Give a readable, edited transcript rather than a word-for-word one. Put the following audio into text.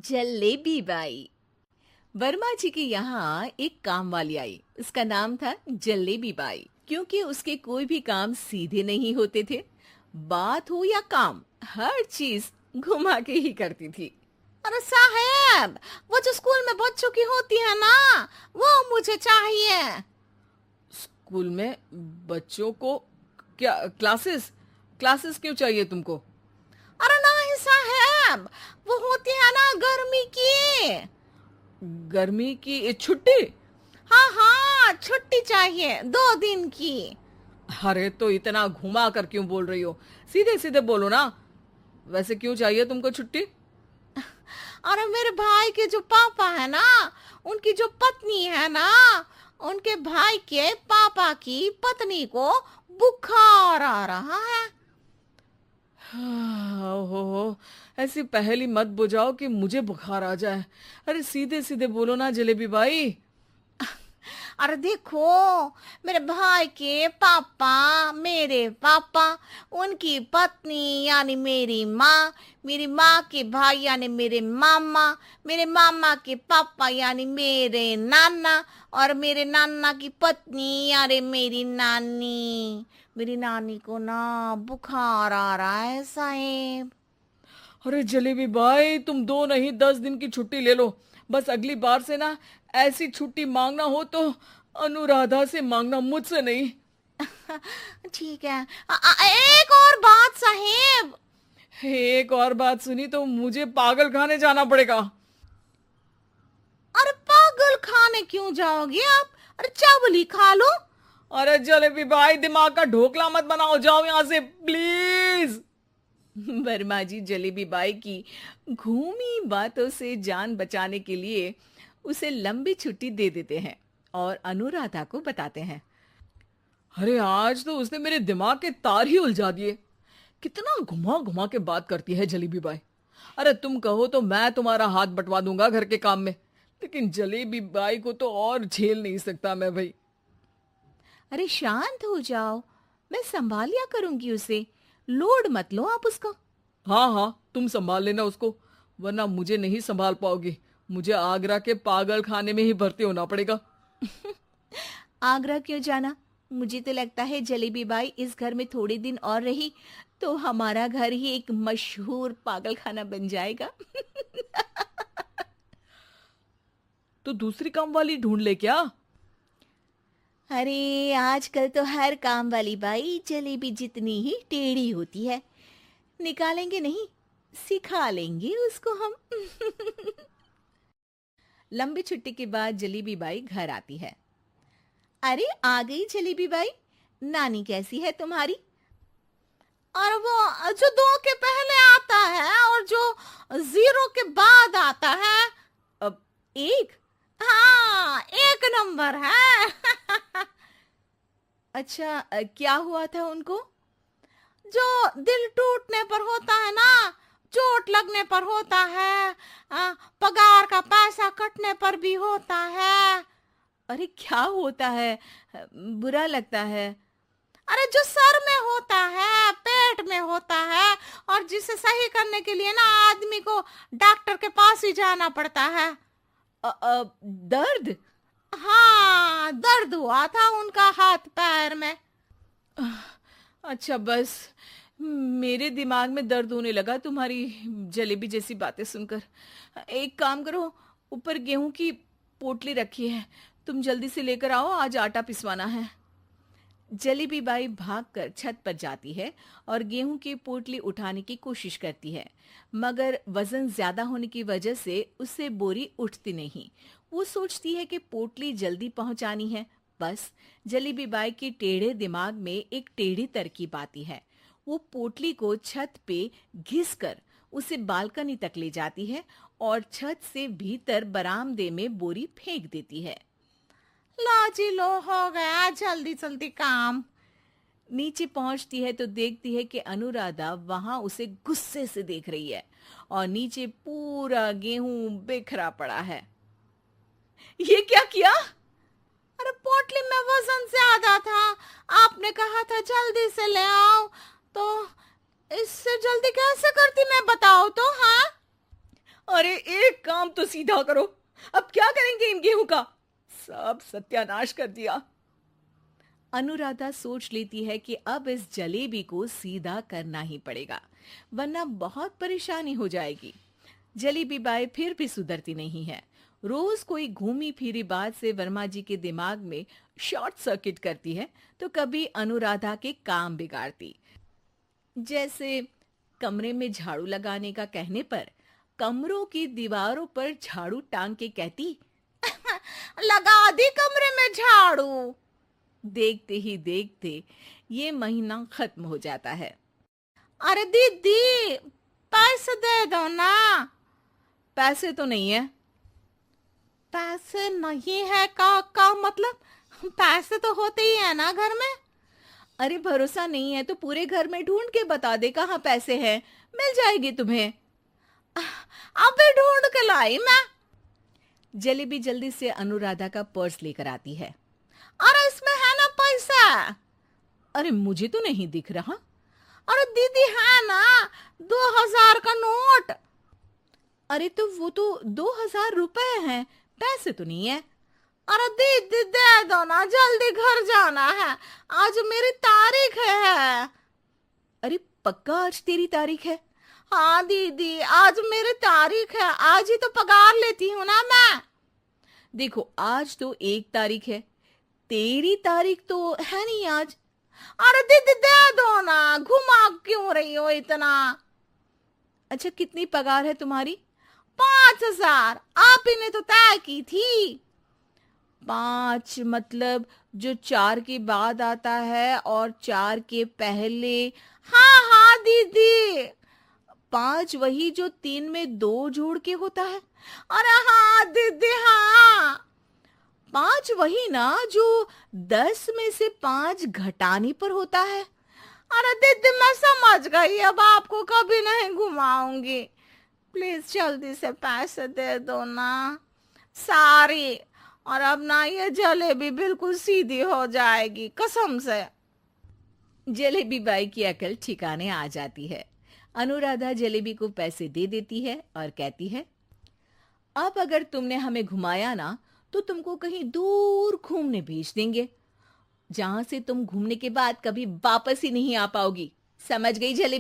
Jalebi by. Verma जी के यहाँ एक काम वाली आई। उसका नाम था जलेबी बाई, क्योंकि उसके कोई भी काम सीधे नहीं होते थे। बात हो या काम, हर चीज घुमा के ही करती थी। अरे साहब, वो जो स्कूल में बच्चों की होती है ना, वो मुझे चाहिए। स्कूल में बच्चों को क्या क्लासेस क्लासेस क्यों चाहिए तुमको? अरे नहीं साहब, वो होती है ना गर्मी की। गर्मी की छुट्टी? हाँ हाँ, छुट्टी चाहिए 2 दिन की। अरे तो इतना घुमा कर क्यों बोल रही हो? सीधे सीधे बोलो ना। वैसे क्यों चाहिए तुमको छुट्टी? अरे मेरे भाई के जो पापा है ना, उनकी जो पत्नी है ना, उनके भाई के पापा की पत्नी को बुखार आ रहा है। ओहो, ऐसी पहेली मत बुझाओ कि मुझे बुखार आ जाए। अरे सीधे सीधे बोलो ना जलेबी भाई। अरे देखो, मेरे भाई के पापा, मेरे पापा, उनकी पत्नी यानी मेरी माँ के भाई यानी मेरे मामा के पापा यानी मेरे नाना, और मेरे नाना की पत्नी यानी मेरी नानी को ना बुखार आ रहा है साहेब। अरे जलेबी भाई, तुम 2 नहीं 10 दिन की छुट्टी ले लो। बस अगली बार से ना ऐसी छुट्टी मांगना हो तो अनुराधा से मांगना, मुझसे नहीं। ठीक है। एक और बात साहेब। एक और बात सुनी तो मुझे पागल खाने जाना पड़ेगा। अरे पागल खाने क्यों जाओगे आप? अरे चावल ही खा लो। अरे जलेबी भाई, दिमाग का ढोकला मत बनाओ, जाओ यहाँ से प्लीज। वर्मा जी जलेबी बाई की घूमी बातों से जान बचाने के लिए उसे लंबी छुट्टी दे देते हैं और अनुराधा को बताते हैं। अरे आज तो उसने मेरे दिमाग के तार ही उलझा दिए। कितना घुमा घुमा के बात करती है जलेबी बाई। अरे तुम कहो तो मैं तुम्हारा हाथ बंटवा दूंगा घर के काम में, लेकिन जलेबी बाई को तो और झेल नहीं सकता मैं भाई। अरे शांत हो जाओ, मैं संभाल लिया करूंगी उसे। लोड मत लो आप उसका। हाँ हाँ, तुम संभाल लेना उसको, वरना मुझे नहीं संभाल पाओगी। मुझे आगरा के पागल खाने में ही भर्ती होना पड़ेगा। आगरा क्यों जाना? मुझे तो लगता है जलेबी बाई इस घर में थोड़े दिन और रही तो हमारा घर ही एक मशहूर पागल खाना बन जाएगा। तो दूसरी काम वाली ढूंढ ले क्या? अरे आजकल तो हर काम वाली बाई जलेबी जितनी ही टेढ़ी होती है। निकालेंगे नहीं, सिखा लेंगे उसको हम। लंबी छुट्टी के बाद जलेबी बाई घर आती है। अरे आ गई जलेबी बाई, नानी कैसी है तुम्हारी? और वो जो 2 के पहले आता है और जो 0 के बाद आता है। अब एक। हाँ, 1 नंबर है। अच्छा, क्या हुआ था उनको? जो दिल टूटने पर होता है ना, चोट लगने पर होता है, पगार का पैसा कटने पर भी होता है। अरे क्या होता है? बुरा लगता है? अरे जो सर में होता है, पेट में होता है, और जिसे सही करने के लिए ना आदमी को डॉक्टर के पास ही जाना पड़ता है। दर्द? हाँ, दर्द हुआ था उनका हाथ पैर में। अच्छा बस, मेरे दिमाग में दर्द होने लगा तुम्हारी जलेबी जैसी बातें सुनकर। एक काम करो, ऊपर गेहूं की पोटली रखी है, तुम जल्दी से लेकर आओ, आज आटा पिसवाना है। जलेबी बाई भागकर छत पर जाती है और गेहूं की पोटली उठाने की कोशिश करती है, मगर वजन ज्यादा होने की वजह से उससे बोरी उठती नहीं। वो सोचती है कि पोटली जल्दी पहुंचानी है। बस जलेबी बाई के टेढ़े दिमाग में एक टेढ़ी तरकीब आती है। वो पोटली को छत पे घिसकर उसे बालकनी तक ले जाती है और छत से भीतर बरामदे में बोरी फेंक देती है। लो जी लो, हो गया जल्दी जल्दी काम। नीचे पहुंचती है तो देखती है कि अनुराधा वहां उसे गुस्से से देख रही है और नीचे पूरा गेहूं बिखरा पड़ा है। ये क्या किया? अरे पोटली में वजन ज्यादा था, आपने कहा था जल्दी से ले आओ, तो इससे जल्दी कैसे करती मैं बताओ तो। हाँ, अरे एक काम तो सीधा करो, अब क्या करेंगे इन गेहूं का? सब सत्यानाश कर दिया। अनुराधा सोच लेती है कि अब इस जलेबी को सीधा करना ही पड़ेगा, वरना बहुत परेशानी हो जाएगी। जलेबी बाई फिर भी सुधरती नहीं है। रोज कोई घूमी फिरी बात से वर्मा जी के दिमाग में शॉर्ट सर्किट करती है, तो कभी अनुराधा के काम बिगाड़ती। जैसे कमरे में झाड़ू लगाने का कहने पर कमरों की दीवारों पर झाड़ू टांग के कहती, लगा दी कमरे में झाड़ू। देखते ही देखते ये महीना खत्म हो जाता है। अरे दीदी, पैसे दे दो ना। पैसे तो नहीं है। पैसे नहीं है का मतलब? पैसे तो होते ही है ना घर में। अरे भरोसा नहीं है तो पूरे घर में ढूंढ के बता दे कहाँ पैसे हैं, मिल जाएगी तुम्हें। अबे ढूंढ के लाई मैं। जलेबी जल्दी से अनुराधा का पर्स लेकर आती है। अरे इसमें है ना पैसा? अरे मुझे तो नहीं दिख रहा। अरे दीदी है ना, 2000 का नोट। अरे तो वो तो 2000 रुपए हैं, पैसे तो नहीं है। अरे दीदी दे दो ना, जल्दी घर जाना है, आज मेरी तारीख है। अरे पक्का आज तेरी तारीख है? हाँ दीदी, आज मेरी तारीख है, आज ही तो पगार लेती हूँ ना मैं। देखो आज तो 1 तारीख है, तेरी तारीख तो है नहीं आज। अरे दीदी दे दो ना, घुमा क्यों रही हो इतना? अच्छा कितनी पगार है तुम्हारी? 5000, आप ही ने तो तय की थी। 5 मतलब जो 4 के बाद आता है और 4 के पहले। हाँ हाँ दीदी। 5 वही जो 3 में 2 जोड़ के होता है। अरे हाँ दीदी हाँ। 5 वही ना जो 10 में से 5 घटाने पर होता है। अरे दीदी मैं समझ गई, अब आपको कभी नहीं घुमाऊंगी। प्लीज जल्दी से पैसे दे दो ना, सारी। और अब ना ये जलेबी बिल्कुल सीधी हो जाएगी कसम से। जलेबी बाई की अकल ठिकाने आ जाती है। अनुराधा जलेबी को पैसे दे देती है और कहती है, अब अगर तुमने हमें घुमाया ना तो तुमको कहीं दूर घूमने भेज देंगे, जहां से तुम घूमने के बाद कभी वापस ही नहीं आ पाओगी। समझ गई जलेबी?